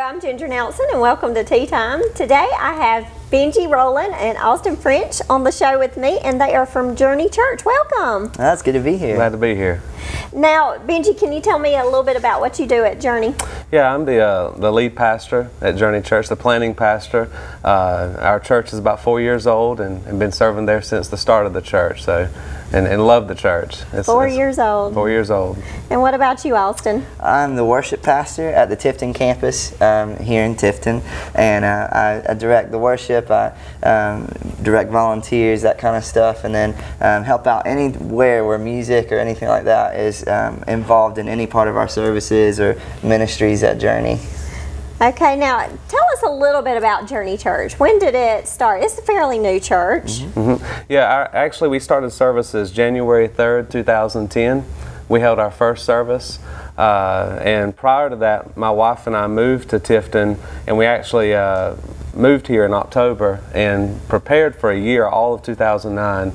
I'm Ginger Nelson and welcome to Tea Time. Today I have Benji, Rowland, and Austin French on the show with me, and they are from Journey Church. Welcome. That's good to be here. Glad to be here. Now, Benji, can you tell me a little bit about what you do at Journey? Yeah, I'm the lead pastor at Journey Church, the planting pastor. Our church is about 4 years old and been serving there since the start of the church. So, and love the church. It's 4 years old. 4 years old. And what about you, Austin? I'm the worship pastor at the Tifton campus here in Tifton, and I direct the worship, I direct volunteers, that kind of stuff, and then help out anywhere where music or anything like that is involved in any part of our services or ministries at Journey. Okay, now tell us a little bit about Journey Church. When did it start? It's a fairly new church. Yeah, actually we started services January 3rd, 2010. We held our first service, and prior to that, my wife and I moved to Tifton, and we actually moved here in October and prepared for a year, all of 2009,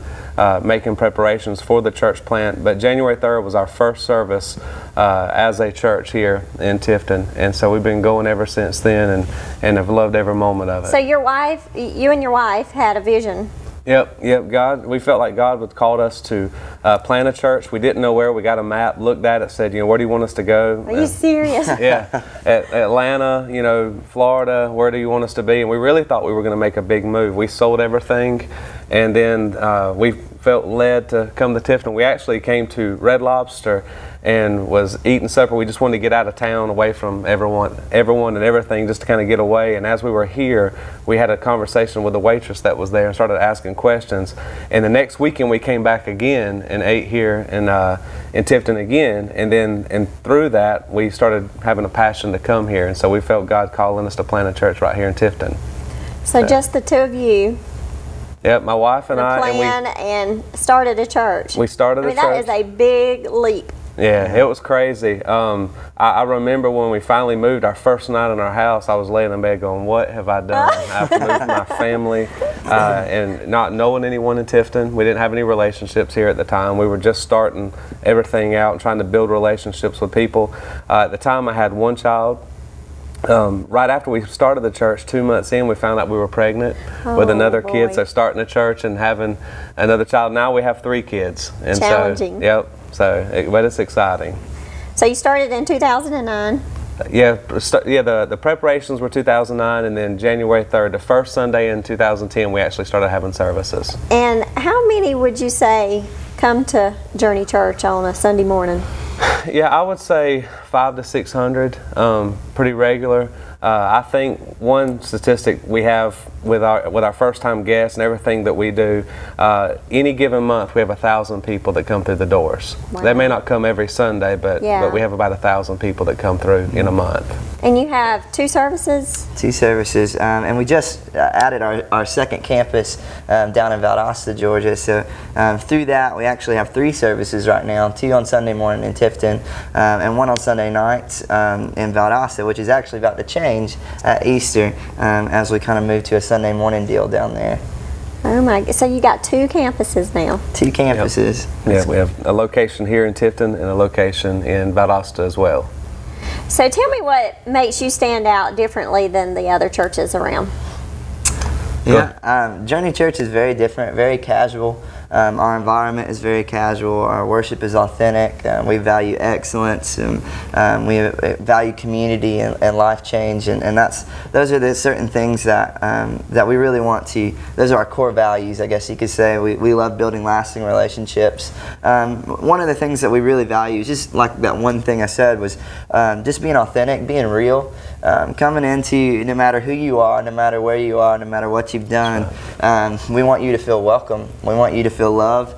making preparations for the church plant. But January 3rd was our first service as a church here in Tifton, and so we've been going ever since then, and have loved every moment of it. So you and your wife had a vision. Yep. We felt like God had called us to plant a church. We didn't know where. We got a map, looked at it, said, where do you want us to go? Are you serious? Yeah, Atlanta, Florida, where do you want us to be? And we really thought we were going to make a big move. We sold everything, and then we felt led to come to Tifton. We actually came to Red Lobster and was eating supper. We just wanted to get out of town, away from everyone and everything, just to kind of get away. And as we were here, we had a conversation with the waitress that was there and started asking questions. And the next weekend we came back again and ate here in Tifton again. And through that, we started having a passion to come here. And so we felt God calling us to plant a church right here in Tifton. So just the two of you. Yep, my wife and I. And started a church. We started a church. That is a big leap. Yeah, it was crazy. I remember when we finally moved, our first night in our house, I was laying in bed going, what have I done? I have to move my family, and not knowing anyone in Tifton. We didn't have any relationships here at the time. We were just starting everything out and trying to build relationships with people. At the time, I had one child. Right after we started the church, 2 months in, we found out we were pregnant with another kid. So starting a church and having another child. Now we have 3 kids. And challenging. So, yep. But it's exciting. So you started in 2009? Yeah, the preparations were 2009, and then January 3rd, the first Sunday in 2010, we actually started having services. And how many would you say come to Journey Church on a Sunday morning? Yeah, I would say 500 to 600, pretty regular. I think one statistic we have with our first-time guests and everything that we do, any given month we have 1,000 people that come through the doors. Wow. They may not come every Sunday, but we have about 1,000 people that come through in a month. And you have 2 services? 2 services, and we just added our second campus down in Valdosta, Georgia. So through that, we actually have 3 services right now, 2 on Sunday morning in Tifton, and 1 on Sunday nights in Valdosta, which is actually about to change at Easter as we kind of move to a Sunday morning deal down there. Oh my! So you got 2 campuses now. 2 campuses. Yep. Yeah, we have a location here in Tifton and a location in Valdosta as well. So tell me what makes you stand out differently than the other churches around. Yeah, Journey Church is very different, very casual. Our environment is very casual. Our worship is authentic. We value excellence, and we value community and life change, and those are the certain things that we really want to. Those are our core values, I guess you could say. We love building lasting relationships. One of the things that we really value is just like that one thing I said was just being authentic, being real, coming into no matter who you are, no matter where you are, no matter what you've done. We want you to feel welcome. We want you to feel love.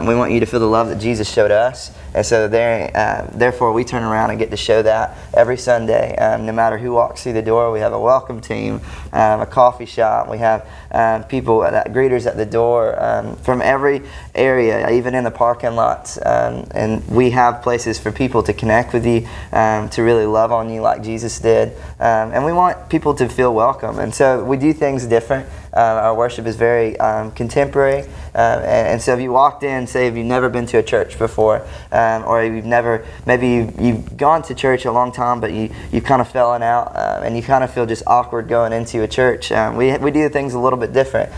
We want you to feel the love that Jesus showed us. And so therefore we turn around and get to show that every Sunday. No matter who walks through the door, we have a welcome team, a coffee shop. We have people, greeters at the door from every area, even in the parking lots. And we have places for people to connect with you, to really love on you like Jesus did. And we want people to feel welcome. And so we do things different. Our worship is very contemporary, and so if you walked in, say if you've never been to a church before, or maybe you've gone to church a long time, but you kind of fallen out, and you kind of feel just awkward going into a church. We do things a little bit different.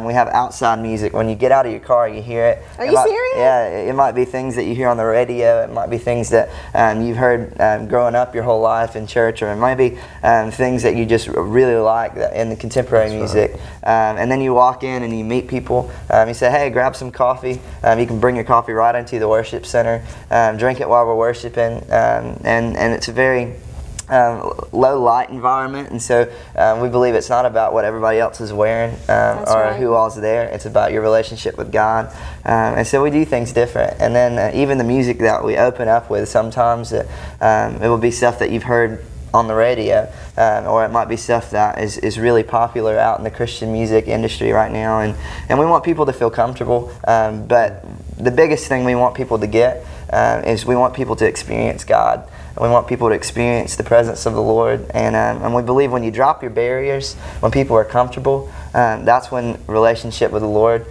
We have outside music. When you get out of your car, you hear it. Are you serious? Yeah, it might be things that you hear on the radio. It might be things that you've heard growing up your whole life in church, or it might be things that you just really like in the contemporary music. Right. And then you walk in and you meet people. You say, hey, grab some coffee. You can bring your coffee right into the worship center, drink it while we're worshiping, and it's a very low light environment, and so we believe it's not about what everybody else is wearing or who all's there. It's about your relationship with God, and so we do things different. And then even the music that we open up with, sometimes it will be stuff that you've heard on the radio, or it might be stuff that is really popular out in the Christian music industry right now, and we want people to feel comfortable, but the biggest thing we want people to get is we want people to experience God. We want people to experience the presence of the Lord, and we believe when you drop your barriers, when people are comfortable, that's when relationship with the Lord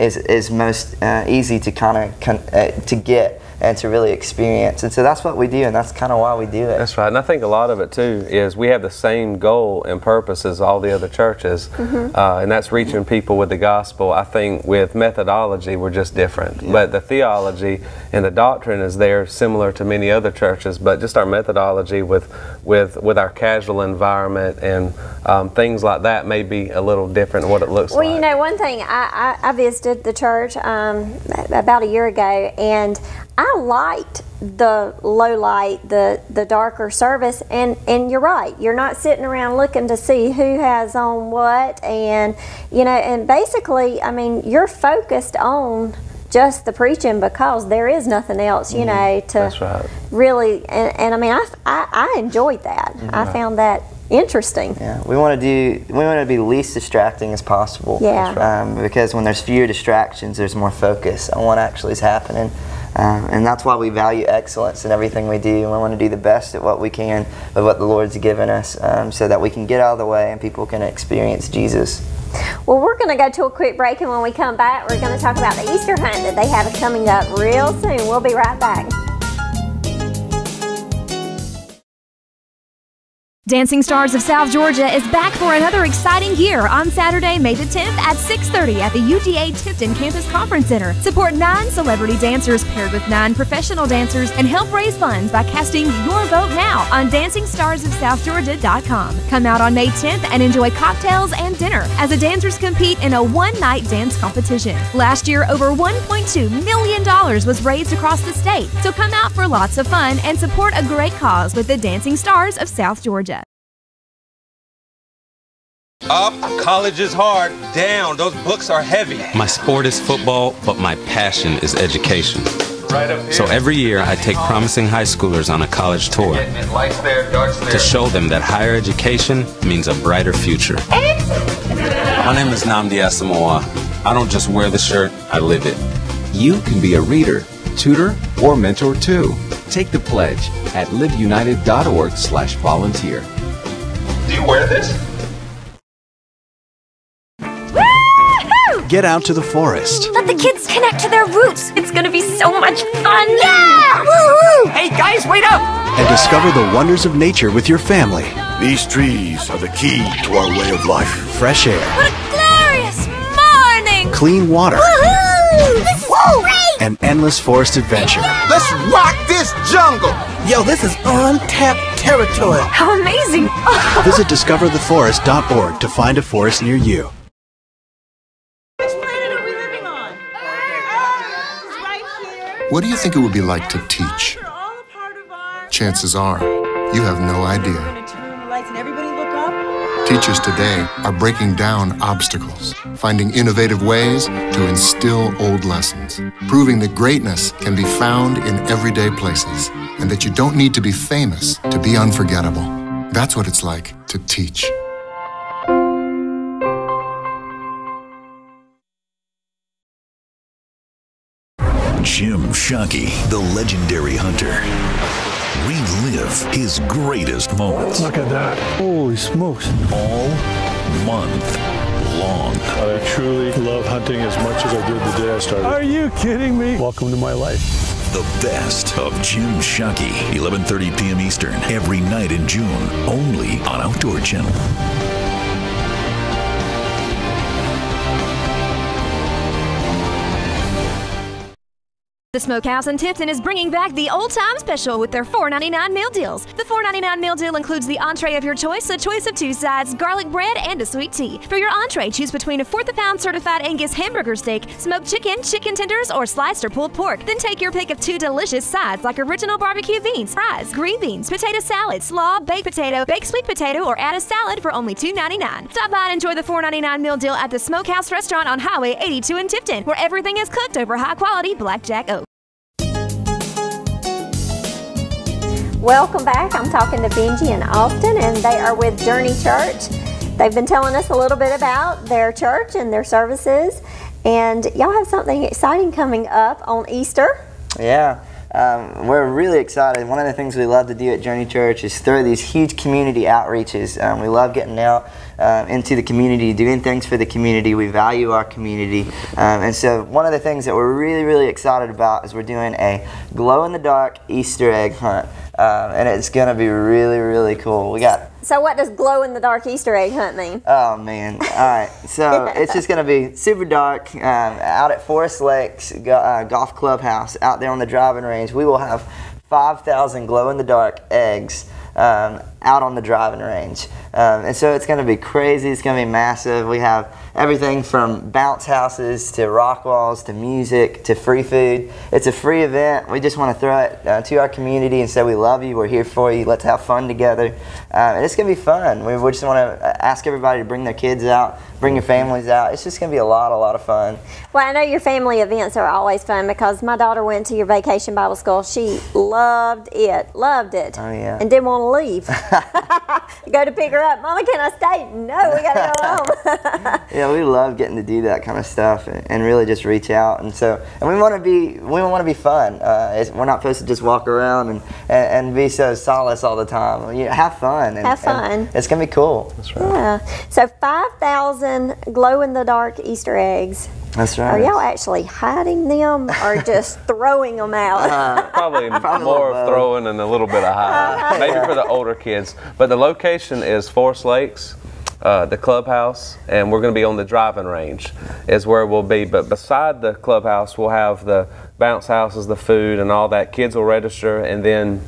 is most easy to to get and to really experience. And so that's what we do, and that's kind of why we do it. That's right, and I think a lot of it too is we have the same goal and purpose as all the other churches, and that's reaching people with the gospel. I think with methodology we're just different, but the theology and the doctrine is there similar to many other churches, but just our methodology with our casual environment and things like that may be a little different than what it looks like. Well, you know, one thing, I visited the church about a year ago, and I liked the low light, the darker service, and you're right. You're not sitting around looking to see who has on what, and you know, and basically, I mean, you're focused on just the preaching because there is nothing else, you know, to really. And I mean, I enjoyed that. I found that interesting. Yeah, we want to be least distracting as possible. Yeah. Because when there's fewer distractions, there's more focus on what actually is happening. And that's why we value excellence in everything we do. And we want to do the best at what we can with what the Lord's given us, so that we can get out of the way and people can experience Jesus. Well, we're going to go to a quick break, and when we come back, we're going to talk about the Easter hunt that they have coming up real soon. We'll be right back. Dancing Stars of South Georgia is back for another exciting year on Saturday, May the 10th at 6:30 at the UGA Tifton Campus Conference Center. Support 9 celebrity dancers paired with 9 professional dancers and help raise funds by casting your vote now on DancingStarsOfSouthGeorgia.com. Come out on May 10th and enjoy cocktails and dinner as the dancers compete in a one-night dance competition. Last year, over $1.2 million was raised across the state, so come out for lots of fun and support a great cause with the Dancing Stars of South Georgia. Up, college is hard. Down, those books are heavy. My sport is football, but my passion is education. Right up here. So every year I take promising high schoolers on a college tour Lights there, darts there. to show them that higher education means a brighter future. My name is Nnamdi Asamoah. I don't just wear the shirt, I live it. You can be a reader, tutor, or mentor too. Take the pledge at liveunited.org/volunteer. Do you wear this? Get out to the forest. Let the kids connect to their roots. It's gonna be so much fun. Yeah! Woo-hoo! Hey guys, wait up! And discover the wonders of nature with your family. These trees are the key to our way of life. Fresh air. What a glorious morning! Clean water. Woohoo! This is great! An endless forest adventure. Let's rock this jungle! Yo, this is untapped territory. How amazing! Visit discovertheforest.org to find a forest near you. What do you think it would be like to teach? Chances are, you have no idea. Teachers today are breaking down obstacles, finding innovative ways to instill old lessons, proving that greatness can be found in everyday places, and that you don't need to be famous to be unforgettable. That's what it's like to teach. Jim Shockey, the legendary hunter. Relive his greatest moments. Look at that. Holy smokes. All month long. I truly love hunting as much as I did the day I started. Are you kidding me? Welcome to my life. The best of Jim Shockey, 11:30 p.m. Eastern, every night in June, only on Outdoor Channel. The Smokehouse in Tifton is bringing back the Old Time Special with their $4.99 meal deals. The $4.99 meal deal includes the entree of your choice, a choice of 2 sides, garlic bread, and a sweet tea. For your entree, choose between a 1/4 pound certified Angus hamburger steak, smoked chicken, chicken tenders, or sliced or pulled pork. Then take your pick of 2 delicious sides like original barbecue beans, fries, green beans, potato salad, slaw, baked potato, baked sweet potato, or add a salad for only $2.99. Stop by and enjoy the $4.99 meal deal at the Smokehouse Restaurant on Highway 82 in Tifton, where everything is cooked over high-quality blackjack oak. Welcome back. I'm talking to Benji and Austin, and they are with Journey Church. They've been telling us a little bit about their church and their services, and y'all have something exciting coming up on Easter. Yeah. We're really excited. One of the things we love to do at Journey Church is throw these huge community outreaches. We love getting out into the community, doing things for the community. We value our community. And so one of the things that we're really, really excited about is we're doing a glow-in-the-dark Easter egg hunt. And it's going to be really, really cool. We got. So what does glow-in-the-dark Easter egg hunt mean? Oh, man. All right. So it's just going to be super dark out at Forest Lakes Golf Clubhouse out there on the driving range. We will have 5,000 glow-in-the-dark eggs out on the driving range. And so it's going to be crazy. It's going to be massive. We have everything from bounce houses to rock walls to music to free food. It's a free event. We just want to throw it to our community and say we love you. We're here for you. Let's have fun together. And it's going to be fun. We just want to ask everybody to bring their kids out, bring your families out. It's just going to be a lot of fun. Well, I know your family events are always fun because my daughter went to your vacation Bible school. She loved it. Oh, yeah. And didn't want to leave. Go to pick her up. Mama, can I stay? No, we got to go home. Yeah, we love getting to do that kind of stuff and really just reach out. And we want to be fun. We're not supposed to just walk around and be so solace all the time. Have fun. Have fun. And it's going to be cool. That's right. Yeah. So 5,000 glow-in-the-dark Easter eggs. That's right. Are y'all actually hiding them or just throwing them out? Probably more of throwing and a little bit of hiding. Maybe for the older kids. But the location is Forest Lakes, the clubhouse, and we're going to be on the driving range is where we'll be. But beside the clubhouse, we'll have the bounce houses, the food, and all that. Kids will register, and then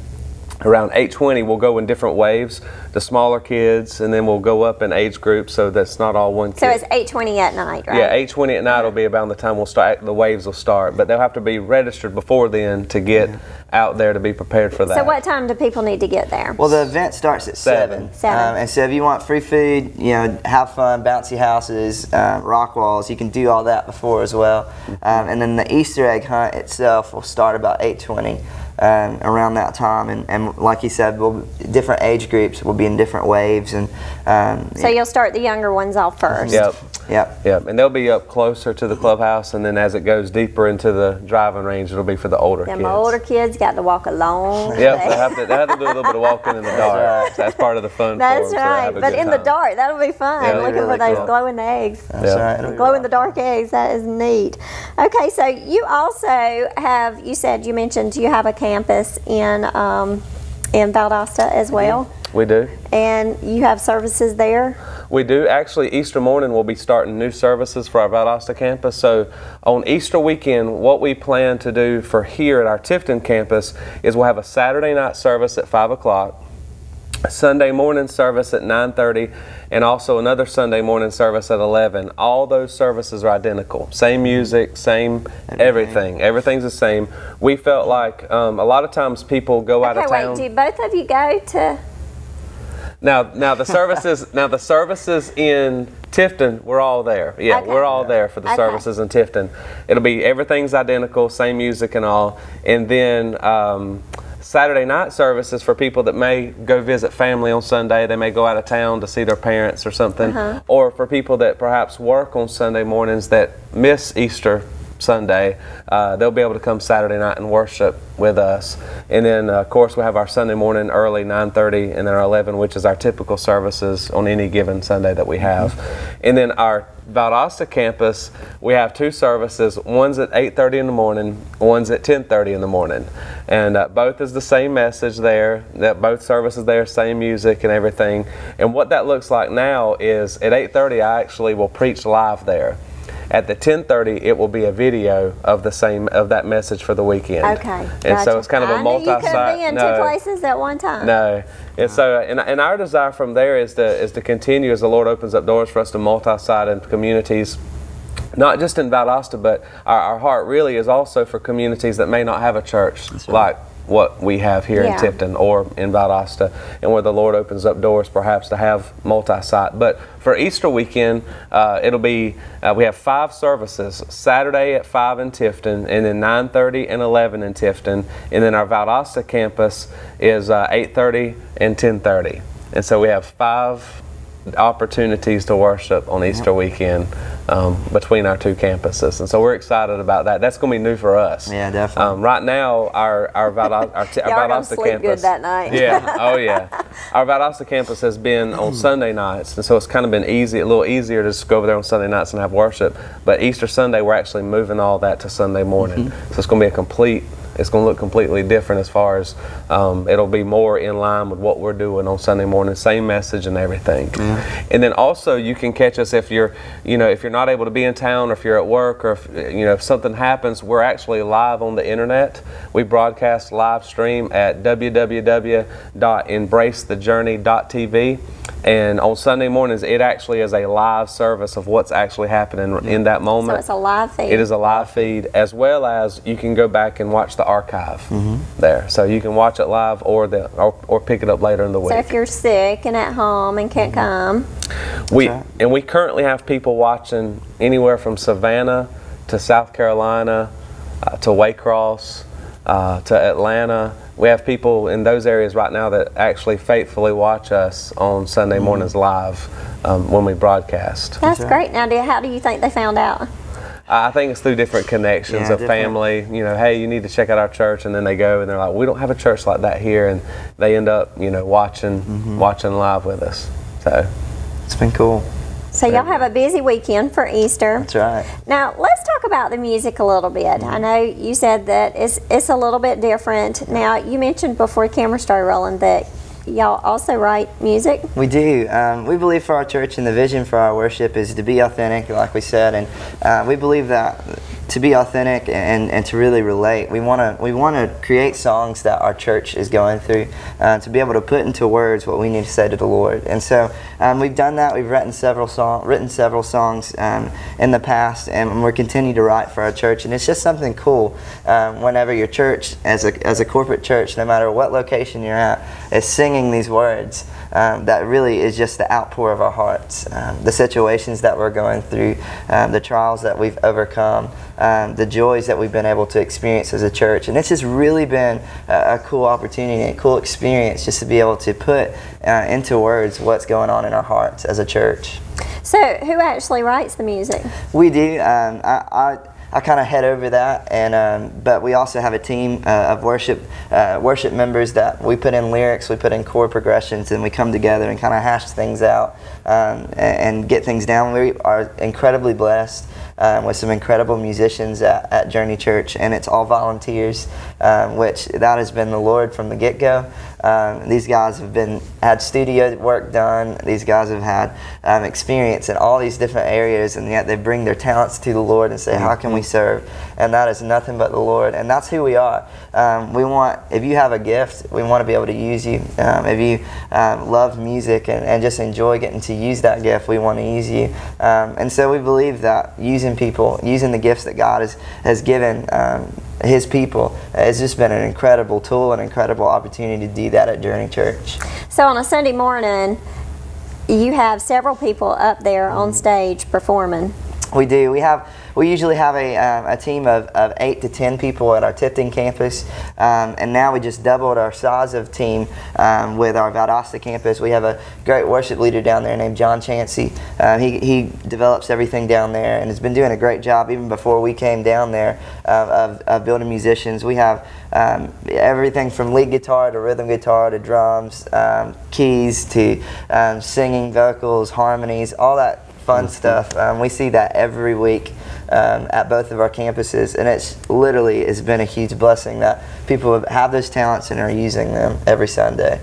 around 8:20 we'll go in different waves, the smaller kids, and then we'll go up in age groups, so that's not all one kid. So it's 8:20 at night, right? Yeah, 8:20 at night will be about the time we'll start. The waves will start, but they'll have to be registered before then to get out there to be prepared for that. So what time do people need to get there? Well, the event starts at 7. And so if you want free food, have fun, bouncy houses, rock walls, you can do all that before as well. And then the Easter egg hunt itself will start about 8:20. Around that time, and like you said, different age groups will be in different waves, and so you'll start the younger ones off first. Yep. And they'll be up closer to the clubhouse, and then as it goes deeper into the driving range, it'll be for the older kids. The older kids got to walk alone. Yep, they have to do a little bit of walking in the dark. That's part of the fun. That's right. But in the dark, that'll be fun. Yeah, looking really for those cool. glowing eggs. That's right. Glow in the dark eggs. That is neat. Okay, so you also have. You mentioned you have a campus in Valdosta as well. We do. And you have services there? We do. Actually, Easter morning we'll be starting new services for our Valdosta campus. So on Easter weekend, what we plan to do for here at our Tifton campus is we'll have a Saturday night service at 5 o'clock, a Sunday morning service at 9:30, and also another Sunday morning service at 11. All those services are identical. Same music, same everything. Everything's the same. We felt like a lot of times people go out of town. Wait, do both of you go to? Now the services in Tifton, we're all there. Yeah, we're all there for the services in Tifton. It'll be everything's identical, same music and all. And then Saturday night services for people that may go visit family on Sunday. They may go out of town to see their parents or something. Or for people that perhaps work on Sunday mornings that miss Easter Sunday, they'll be able to come Saturday night and worship with us. And then, of course, we have our Sunday morning early, 9:30, and then our 11, which is our typical services on any given Sunday that we have. And then our Valdosta campus, we have 2 services. One's at 8:30 in the morning, one's at 10:30 in the morning. And both is the same message there, that both services there, same music and everything. And what that looks like now is at 8:30 I actually will preach live there. At the 10:30 it will be a video of that message for the weekend. Okay. And so it's kind of a multi-site. You couldn't be in 2 places at one time. No. And so, and our desire from there is to continue as the Lord opens up doors for us to multi-site in communities, not just in Valdosta, but our heart really is also for communities that may not have a church like what we have here in Tifton or in Valdosta, and where the Lord opens up doors perhaps to have multi-site. But for Easter weekend, it'll be, we have 5 services, Saturday at 5 in Tifton, and then 9:30 and 11 in Tifton, and then our Valdosta campus is 8:30 and 10:30. And so we have 5 opportunities to worship on Easter weekend between our 2 campuses, and so we're excited about that. That's going to be new for us. Yeah, definitely. Right now, our Valdosta campus. Good that night. Yeah, oh yeah. Our Valdosta campus has been on Sunday nights, and so it's kind of been easy, a little easier to just go over there on Sunday nights and have worship. But Easter Sunday, we're actually moving all that to Sunday morning, so it's going to be it's going to look completely different as far as it'll be more in line with what we're doing on Sunday morning, same message and everything. And then also you can catch us if you're not able to be in town, or if you're at work, or if something happens, we're actually live on the internet. We broadcast live stream at www.embracethejourney.tv. And on Sunday mornings, it actually is a live service of what's actually happening in that moment. So it's a live feed. It is a live feed, as well as you can go back and watch the archive there. So you can watch it live or pick it up later in the week. So if you're sick and at home and can't come. We currently have people watching anywhere from Savannah to South Carolina to Waycross to Atlanta. We have people in those areas right now that actually faithfully watch us on Sunday mornings live when we broadcast. That's great. Now, how do you think they found out? I think it's through different connections of family. Hey, you need to check out our church, and then they go and they're like, we don't have a church like that here, and they end up, watching live with us. So it's been cool. So y'all have a busy weekend for Easter. That's right. Now let's talk about the music a little bit. I know you said that it's a little bit different. Now you mentioned before the camera started rolling that y'all also write music. We do. We believe for our church, and the vision for our worship is to be authentic, like we said, and we believe that to be authentic and to really relate, we want to create songs that our church is going through, to be able to put into words what we need to say to the Lord. And so we've done that. We've written several songs in the past, and we're continuing to write for our church. And it's just something cool whenever your church, as a corporate church, no matter what location you're at, is singing these words. That really is just the outpour of our hearts, the situations that we're going through, the trials that we've overcome, the joys that we've been able to experience as a church. And it's just really been a cool opportunity, a cool experience, just to be able to put into words what's going on in our hearts as a church. So who actually writes the music? We do. I kind of head over that, and but we also have a team of worship members that we put in lyrics, we put in chord progressions, and we come together and kind of hash things out and get things down. We are incredibly blessed with some incredible musicians at Journey Church, and it's all volunteers, which that has been the Lord from the get-go. These guys have had studio work done. These guys have had experience in all these different areas, and yet they bring their talents to the Lord and say, how can we serve? And that is nothing but the Lord, and that's who we are. If you have a gift, we want to be able to use you. If you love music and just enjoy getting to use that gift, we want to use you. And so we believe that using people, using the gifts that God has given His people, has just been an incredible tool, an incredible opportunity to do that at Journey Church. So on a Sunday morning, you have several people up there on stage performing. We do. We have we usually have a team of 8 to 10 people at our Tifton campus, and now we just doubled our size of team with our Valdosta campus. We have a great worship leader down there named John Chancey. He develops everything down there and has been doing a great job even before we came down there of building musicians. We have everything from lead guitar to rhythm guitar to drums, keys to singing, vocals, harmonies, all that fun stuff. We see that every week at both of our campuses, and it's been a huge blessing that people have those talents and are using them every Sunday.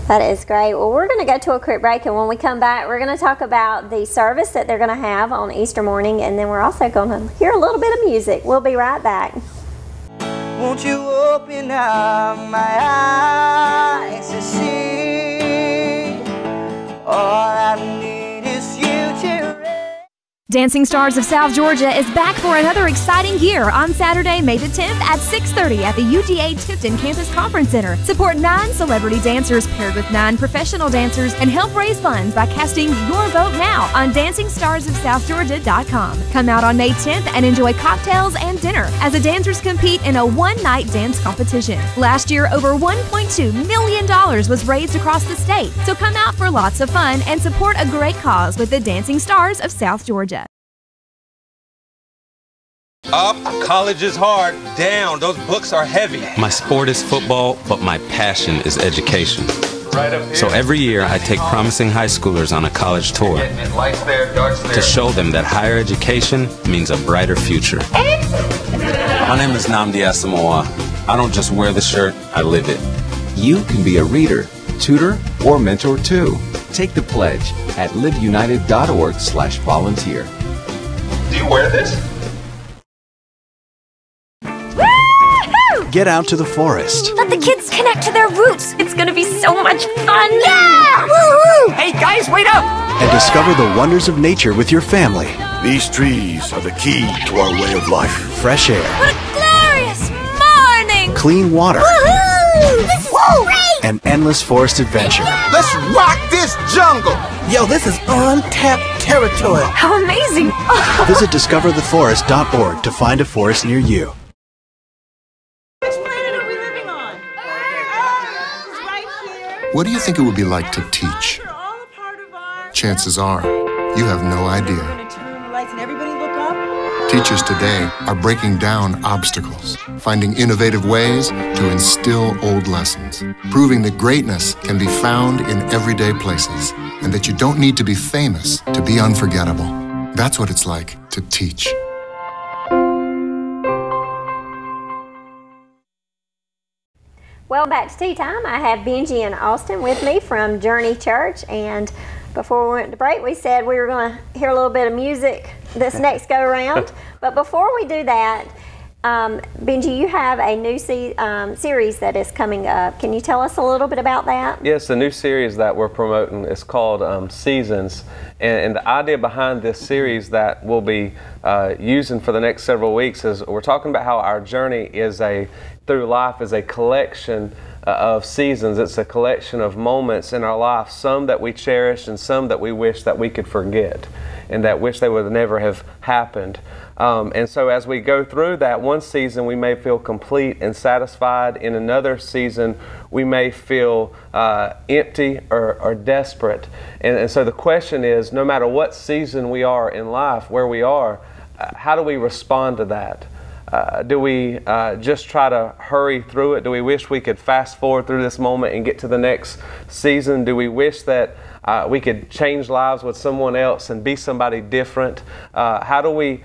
That is great. Well, we're going to go to a quick break, and when we come back, we're going to talk about the service that they're going to have on Easter morning, and then we're also going to hear a little bit of music. We'll be right back. Won't you open up my eyes to see all I need is you to read. Dancing Stars of South Georgia is back for another exciting year on Saturday, May the 10th at 6:30 at the UGA Tifton Campus Conference Center. Support 9 celebrity dancers paired with 9 professional dancers and help raise funds by casting your vote now on DancingStarsOfSouthGeorgia.com. Come out on May 10th and enjoy cocktails and dinner as the dancers compete in a one-night dance competition. Last year, over $1.2 million was raised across the state. So come out for lots of fun and support a great cause with the Dancing Stars of South Georgia. Up, college is hard. Down, those books are heavy. My sport is football, but my passion is education. Right up here. So every year I take promising high schoolers on a college tour Lights there, darts there. to show them that higher education means a brighter future. My name is Nnamdi Asamoah. I don't just wear the shirt, I live it. You can be a reader, tutor, or mentor too. Take the pledge at liveunited.org/volunteer. Do you wear this? Get out to the forest. Let the kids connect to their roots. It's gonna be so much fun. Yeah! Woo-hoo! Hey guys, wait up! And discover the wonders of nature with your family. These trees are the key to our way of life. Fresh air. What a glorious morning! Clean water. Woohoo! This is great! An endless forest adventure. Let's rock this jungle! Yo, this is untapped territory. How amazing! Visit discovertheforest.org to find a forest near you. What do you think it would be like to teach? Chances are, you have no idea. Teachers today are breaking down obstacles, finding innovative ways to instill old lessons, proving that greatness can be found in everyday places, and that you don't need to be famous to be unforgettable. That's what it's like to teach. Well, back to tea time. I have Benji and Austin with me from Journey Church, and before we went to break, we said we were going to hear a little bit of music this next go around. But before we do that, Benji, you have a new series that is coming up. Can you tell us a little bit about that? Yes, the new series that we're promoting is called Seasons. And the idea behind this series that we'll be using for the next several weeks is we're talking about how our journey through life is a collection of seasons. It's a collection of moments in our life, some that we cherish and some that we wish that we could forget and that wish they would never have happened. And so as we go through that, one season we may feel complete and satisfied. In another season we may feel empty or desperate. And so the question is, no matter what season we are in life, where we are, how do we respond to that? Do we just try to hurry through it? Do we wish we could fast forward through this moment and get to the next season? Do we wish that we could change lives with someone else and be somebody different? How do we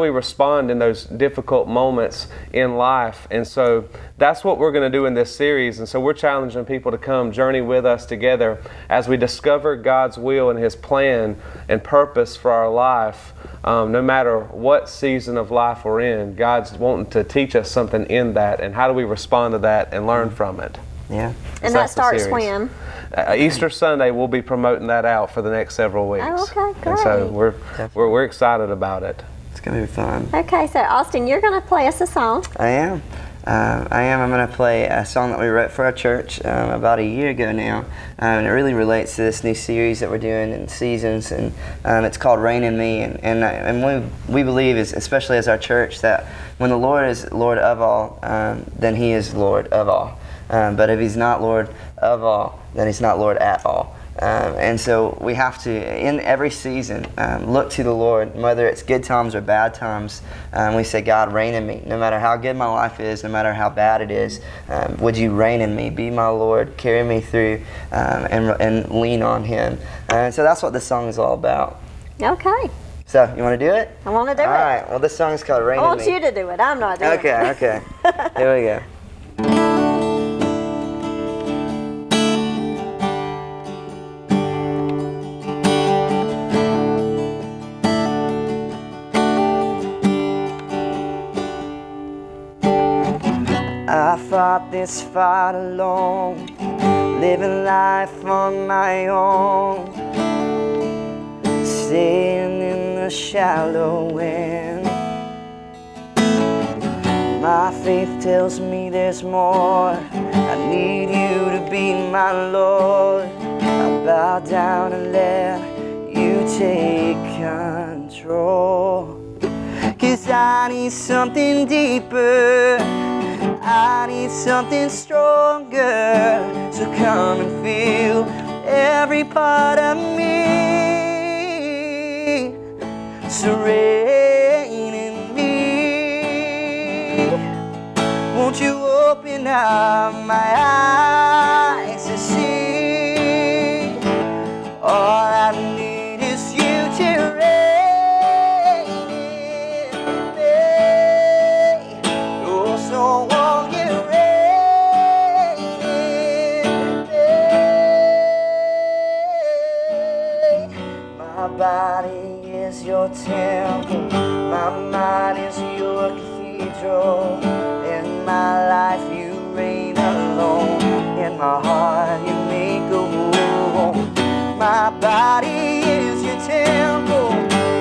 respond in those difficult moments in life? And so that's what we're going to do in this series. And so we're challenging people to come journey with us together as we discover God's will and His plan and purpose for our life. No matter what season of life we're in, God's wanting to teach us something in that. And how do we respond to that and learn from it? Yeah. And that starts when? Easter Sunday, we'll be promoting that out for the next several weeks. Oh, okay, great. And so we're excited about it. It's going to be fun. Okay, so Austin, you're going to play us a song. I am. I'm going to play a song that we wrote for our church about a year ago now, and it really relates to this new series that we're doing in seasons, and it's called Reign in Me, and we believe, especially as our church, that when the Lord is Lord of all, then He is Lord of all. But if He's not Lord of all, then He's not Lord at all. And so we have to, in every season, look to the Lord, whether it's good times or bad times. We say, God, reign in me. No matter how good my life is, no matter how bad it is, would you reign in me? Be my Lord, carry me through, and lean on Him. And so that's what this song is all about. Okay. So, you want to do it? I want to do it. All right. Well, this song is called Reign in Me. I want you to do it. I'm not doing it. Okay. Here we go. I fought this fight alone, living life on my own, staying in the shallow end. My faith tells me there's more. I need you to be my Lord. I bow down and let you take control. 'Cause I need something deeper, I need something stronger. So come and feel every part of me. So reign in me. Won't you open up my eyes to see? All I need is you to reign in me. Oh, so won't you reign in me? My body is your temple, my mind is your cathedral. In my life you reign alone, in my heart you make a home. My body is your temple,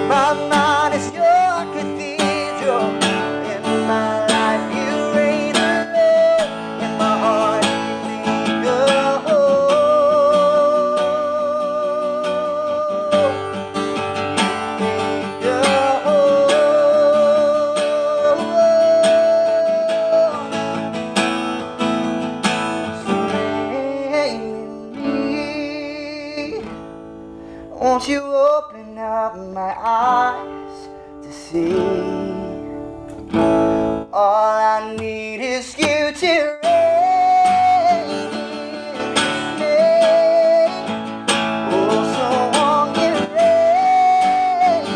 my mind is your cathedral. In my life you reign alone, in my heart you make a Won't you open up my eyes to see? All I need is you to reign in me. Oh, so won't you reign in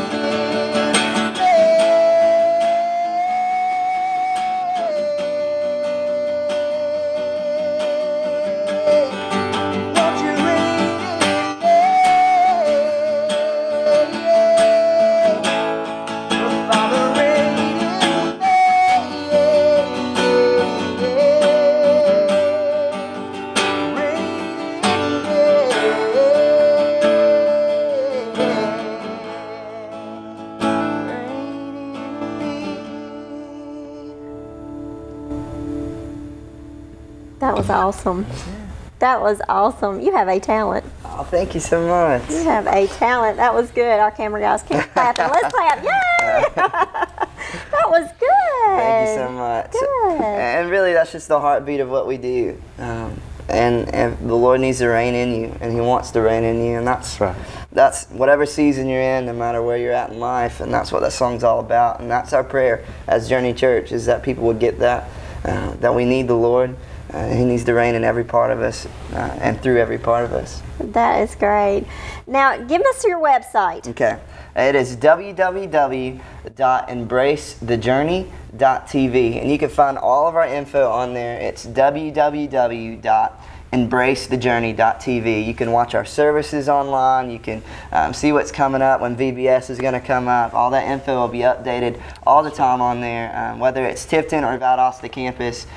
me? Won't you reign in me? That was awesome. That was awesome. You have a talent. Oh, thank you so much. You have a talent. That was good. Our camera guys can't clap. Let's clap. Yay! That was good. Thank you so much. Good. And really, that's just the heartbeat of what we do. And the Lord needs to reign in you, and He wants to reign in you, and that's whatever season you're in, no matter where you're at in life, and that's what that song's all about. And that's our prayer as Journey Church, is that people would get that we need the Lord. He needs to reign in every part of us and through every part of us. That is great. Now, give us your website. Okay. It is www.embracethejourney.tv, and you can find all of our info on there. It's www.embracethejourney.tv. You can watch our services online. You can see what's coming up, when VBS is going to come up. All that info will be updated all the time on there. Whether it's Tifton or Valdosta campus,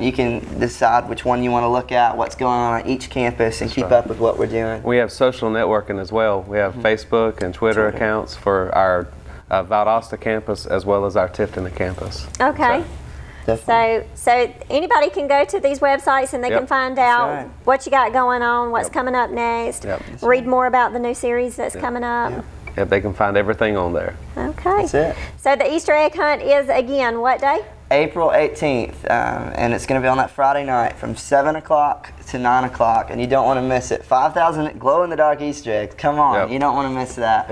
you can decide which one you want to look at, what's going on each campus, and keep up with what we're doing. We have social networking as well. We have Facebook and Twitter accounts for our Valdosta campus as well as our Tifton campus. Okay. So anybody can go to these websites and they can find out what you got going on, what's coming up next, read more about the new series that's coming up. Yep, they can find everything on there. Okay. That's it. So the Easter egg hunt is, again, what day? April 18th, and it's going to be on that Friday night from 7 o'clock to 9 o'clock, and you don't want to miss it. 5,000 glow-in-the-dark Easter eggs. Come on, you don't want to miss that.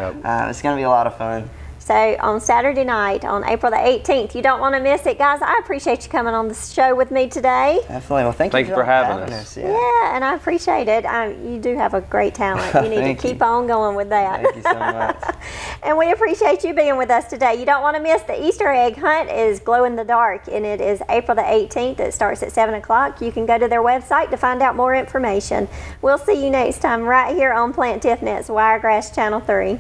It's going to be a lot of fun. So on Saturday night, on April the 18th, you don't want to miss it. Guys, I appreciate you coming on the show with me today. Definitely. Well, thank you for having us. Yeah, and I appreciate it. You do have a great talent. You need to keep on going with that. Thank you so much. And we appreciate you being with us today. You don't want to miss the Easter egg hunt. Is Glow in the Dark, and it is April the 18th. It starts at 7 o'clock. You can go to their website to find out more information. We'll see you next time right here on Plant Tifnet's Wiregrass Channel 3.